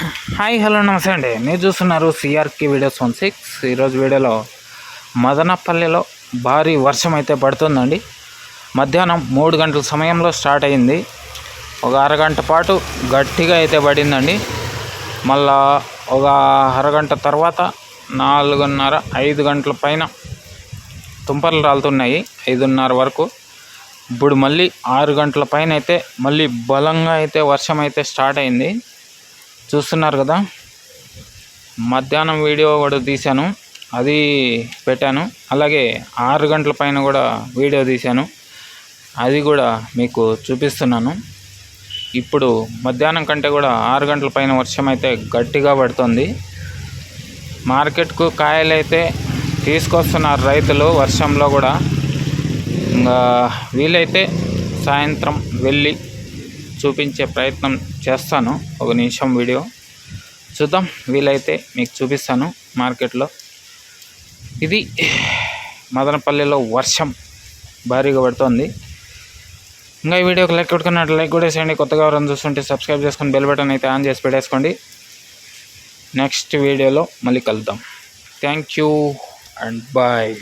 Hi hello నమస్తే అండి. మీరు చూస్తున్నారు సిఆర్కి వీడియోస్ 16. ఈరోజు వీడియోలో మదనపల్లిలో భారీ వర్షం అయితే పడుతుందండి. మధ్యాహ్నం 3 గంటల సమయంలో స్టార్ట్ అయింది. ఒక అరగంట పాటు గట్టిగా అయితే పడిందండి. మళ్ళా ఒక అరగంట తర్వాత 4:30 5 గంటల పైన తుంపర్లు రాలుతున్నాయి. 5:30 వరకు. ఇప్పుడు మళ్ళీ 6 గంటల పైన అయితే మళ్ళీ బలంగా అయితే వర్షం అయితే స్టార్ట్ అయింది. చూస్తున్నారు కదా, మధ్యాహ్నం వీడియో కూడా తీశాను, అది పెట్టాను. అలాగే 6 గంటల పైన కూడా వీడియో తీశాను, అది కూడా మీకు చూపిస్తున్నాను. ఇప్పుడు మధ్యాహ్నం కంటే కూడా 6 గంటల పైన వర్షం అయితే గట్టిగా పడుతుంది. మార్కెట్కు కాయలు అయితే తీసుకొస్తున్నారు రైతులు వర్షంలో కూడా. ఇంకా వీలైతే సాయంత్రం వెళ్ళి చూపించే ప్రయత్నం చేస్తాను. ఒక నిమిషం వీడియో చూద్దాం, వీలైతే మీకు చూపిస్తాను. మార్కెట్లో ఇది మదనపల్లిలో వర్షం భారీగా పడుతుంది. ఇంకా ఈ వీడియోకి లైక్ కొట్టుకున్నట్టు లైక్ కూడా వేసేయండి. కొత్తగా ఎవరైనా చూస్తుంటే సబ్స్క్రైబ్ చేసుకొని బెల్ బటన్ అయితే ఆన్ చేసి పెట్టేసుకోండి. నెక్స్ట్ వీడియోలో మళ్ళీ కలుద్దాం. Thank you and bye.